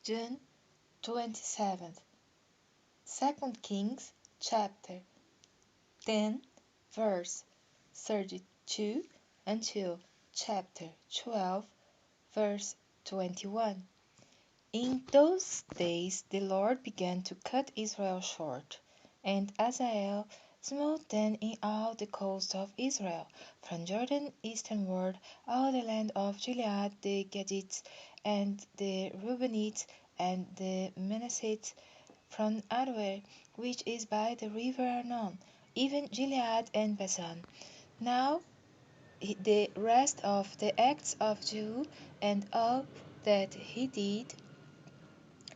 June 27th. 2 Kings chapter 10, verse 32 until chapter 12, verse 21. In those days the Lord began to cut Israel short, and Azael smote them in all the coast of Israel, from Jordan eastward, all the land of Gilead, the Gadites, and the Reubenites, and the Manassites, from Aroer, which is by the river Arnon, even Gilead and Bashan. Now the rest of the acts of Jehu, and all that he did,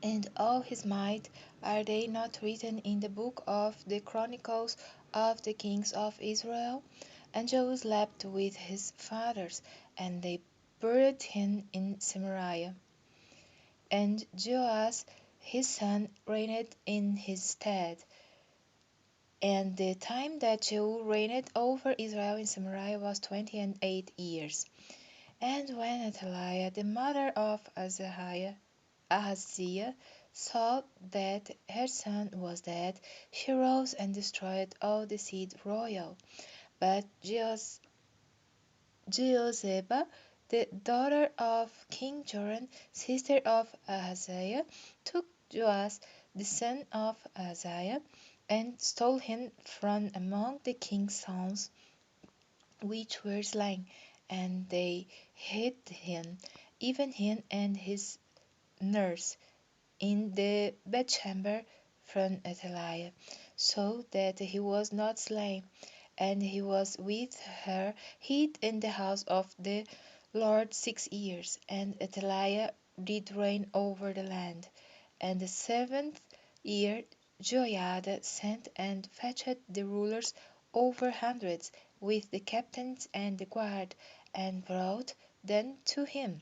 and all his might, are they not written in the book of the Chronicles of the kings of Israel? And Jehu slept with his fathers, and they buried him in Samaria. And Joash his son reigned in his stead. And the time that Jehu reigned over Israel in Samaria was 28 years. And when Athaliah, the mother of Ahaziah, saw that her son was dead, she rose and destroyed all the seed royal. But Jehosheba, the daughter of King Joram, sister of Ahaziah, took Joash, the son of Ahaziah, and stole him from among the king's sons which were slain, and they hid him, even him and his nurse, in the bedchamber from Athaliah, so that he was not slain. And he was with her hid in the house of the Lord 6 years. And Athaliah did reign over the land. And the 7th year Joiada sent and fetched the rulers over hundreds, with the captains and the guard, and brought them to him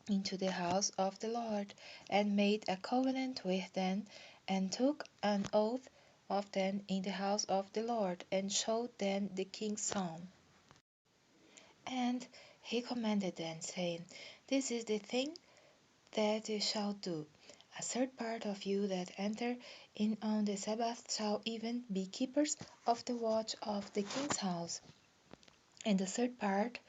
into the house of the Lord, and made a covenant with them, and took an oath of them in the house of the Lord, and showed them the king's son. And he commanded them, saying, This is the thing that you shall do. A third part of you that enter in on the Sabbath shall even be keepers of the watch of the king's house, and the third part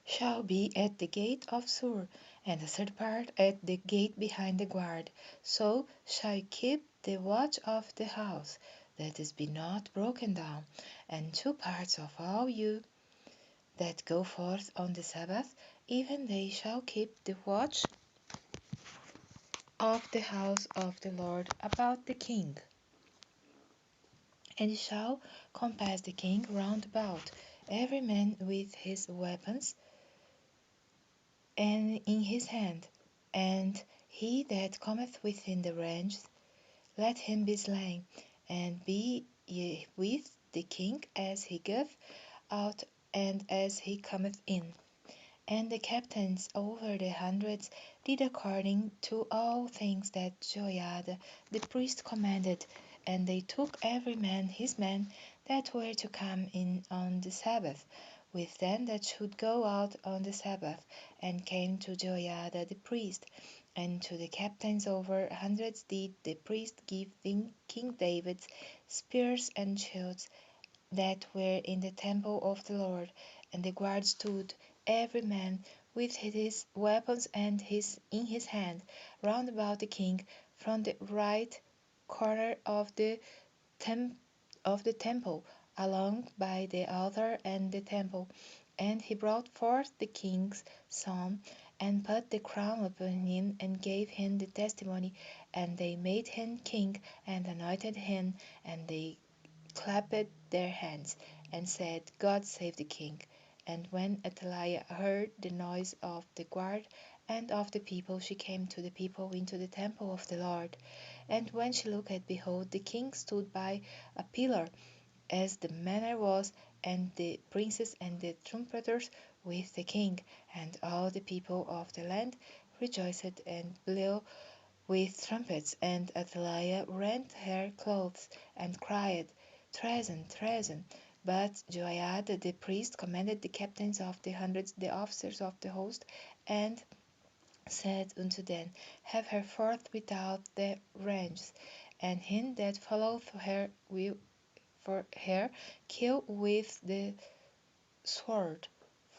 shall be at the gate of Sur, and the third part at the gate behind the guard. So shall you keep the watch of the house, that it be not broken down. And 2 parts of all you that go forth on the Sabbath, even they shall keep the watch of the house of the Lord about the king. And shall compass the king round about, every man with his weapons and in his hand, and he that cometh within the range, let him be slain, and be ye with the king as he goeth out and as he cometh in. And the captains over the hundreds did according to all things that Joiada the priest commanded, and they took every man his men that were to come in on the Sabbath, with them that should go out on the Sabbath, and came to Joiada the priest. And to the captains over hundreds did the priest give King David's spears and shields that were in the temple of the Lord. And the guard stood, every man with his weapons and in his hand, round about the king, from the right corner of the temple, along by the altar and the temple. And he brought forth the king's son, and put the crown upon him, and gave him the testimony. And they made him king, and anointed him, and they clapped their hands, and said, God save the king. And when Athaliah heard the noise of the guard and of the people, she came to the people into the temple of the Lord. And when she looked, behold, the king stood by a pillar, as the manner was, and the princes and the trumpeters with the king. And all the people of the land rejoiced and blew with trumpets. And Athaliah rent her clothes, and cried, Treason, treason! But Joiada the priest commanded the captains of the hundreds, the officers of the host, and said unto them, Have her forth without the ranges, and him that followeth her will for her kill with the sword.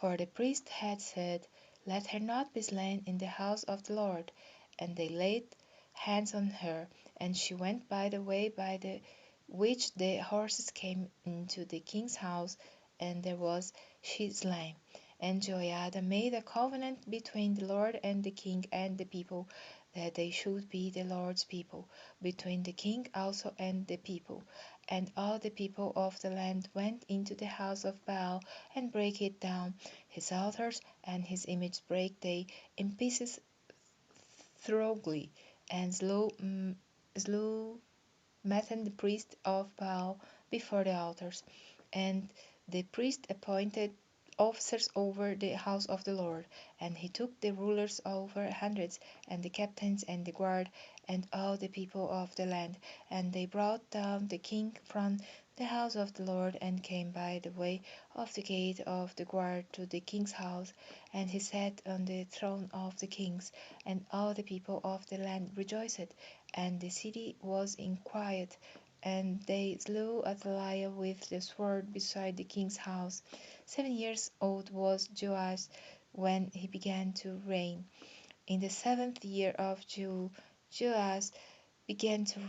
For the priest had said, Let her not be slain in the house of the Lord. And they laid hands on her, and she went by the way by the which the horses came into the king's house, and there was she slain. And Joiada made a covenant between the Lord and the king and the people, that they should be the Lord's people, between the king also and the people. And all the people of the land went into the house of Baal, and brake it down. His altars and his image brake they in pieces thoroughly, and slew Mathan the priest of Baal before the altars. And the priest appointed officers over the house of the Lord, and he took the rulers over hundreds, and the captains and the guard, and all the people of the land. And they brought down the king from the house of the Lord, and came by the way of the gate of the guard to the king's house, and he sat on the throne of the kings, and all the people of the land rejoiced, and the city was in quiet. And they slew Athaliah with the sword beside the king's house. 7 years old was Joash when he began to reign. In the 7th year of Joash began to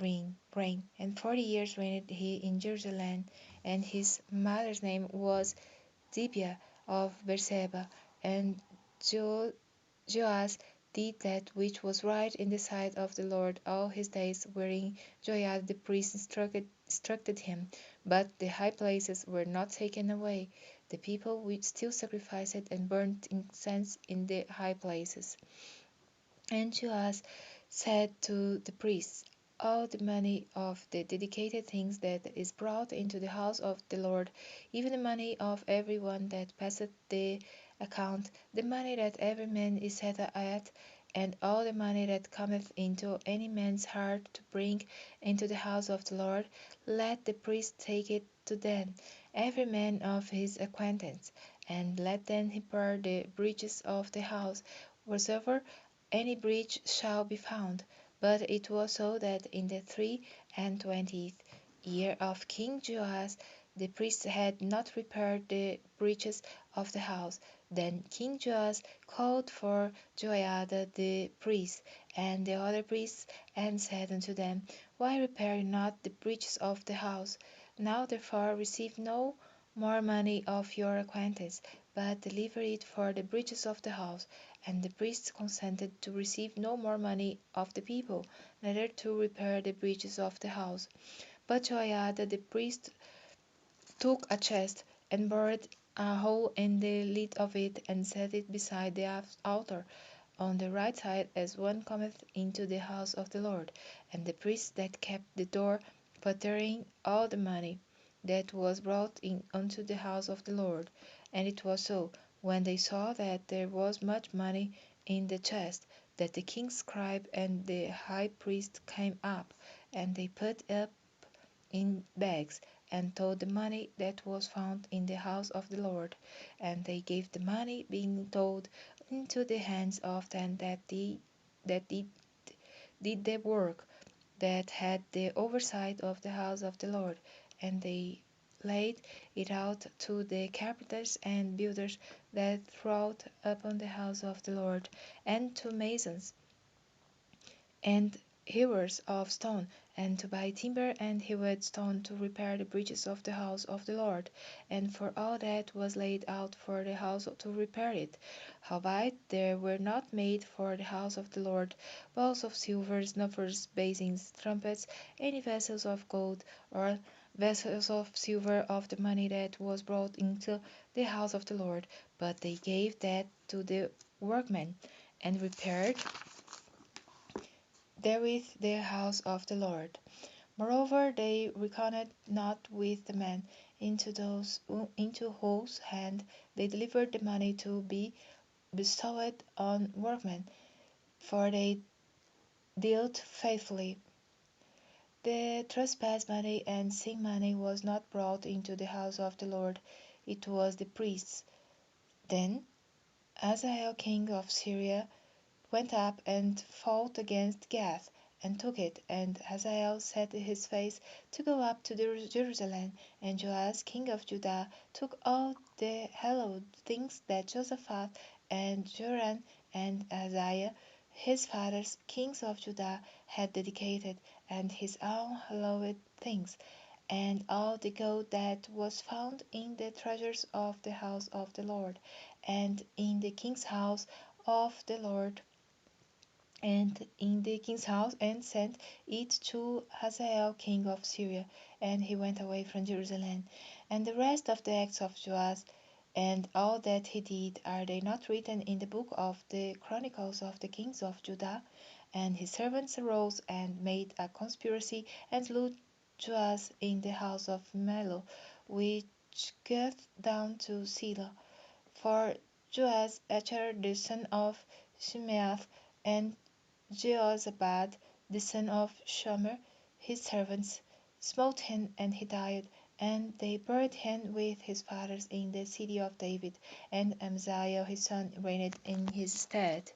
reign, and 40 years reigned he in Jerusalem. And his mother's name was Zibiah of Beersheba. And jo- Joash did that which was right in the sight of the Lord all his days, wherein Joiada the priest instructed him. But the high places were not taken away. The people which still sacrificed and burnt incense in the high places. And Joash said to the priests, All the money of the dedicated things that is brought into the house of the Lord, even the money of every one that passeth the account, the money that every man is set at, and all the money that cometh into any man's heart to bring into the house of the Lord, let the priest take it to them, every man of his acquaintance, and let them repair the breaches of the house, wheresoever any breach shall be found. But it was so that in the 23rd year of King Joash the priests had not repaired the breaches of the house. Then King Joash called for Joiada the priest, and the other priests, and said unto them, Why repair ye not the breaches of the house? Now therefore receive no more money of your acquaintance, but deliver it for the breaches of the house. And the priests consented to receive no more money of the people, neither to repair the breaches of the house. But Joiada the priest took a chest, and bored a hole in the lid of it, and set it beside the altar, on the right side, as one cometh into the house of the Lord. And the priest that kept the door put therein all the money that was brought in unto the house of the Lord. And it was so, when they saw that there was much money in the chest, that the king's scribe and the high priest came up, and they put up in bags, and told the money that was found in the house of the Lord. And they gave the money, being told, into the hands of them that did the work, that had the oversight of the house of the Lord. And they laid it out to the carpenters and builders that wrought upon the house of the Lord, and to masons and hewers of stone, and to buy timber and hewed stone to repair the breaches of the house of the Lord, and for all that was laid out for the house to repair it. Howbeit there were not made for the house of the Lord bowls of silver, snuffers, basins, trumpets, any vessels of gold, or vessels of silver of the money that was brought into the house of the Lord, but they gave that to the workmen, and repaired therewith the house of the Lord. Moreover, they reckoned not with the men, into whose hand they delivered the money to be bestowed on workmen, for they dealt faithfully. The trespass money and sin money was not brought into the house of the Lord, it was the priests. Then Azael king of Syria went up and fought against Gath, and took it. And Hazael set his face to go up to Jerusalem. And Joash king of Judah took all the hallowed things that Jehoshaphat and Joram and Ahaziah his fathers, kings of Judah, had dedicated, and his own hallowed things, and all the gold that was found in the treasures of the house of the Lord, and in the king's house of the Lord, and in the king's house, and sent it to Hazael king of Syria, and he went away from Jerusalem. And the rest of the acts of Joash, and all that he did, are they not written in the book of the chronicles of the kings of Judah? And his servants arose and made a conspiracy, and slew Joash in the house of Millo, which goeth down to Selah. For Joash, Achar the son of Shimeath, and Jehoshaphat the son of Shomer, his servants, smote him, and he died, and they buried him with his fathers in the city of David, and Amaziah his son reigned in his stead.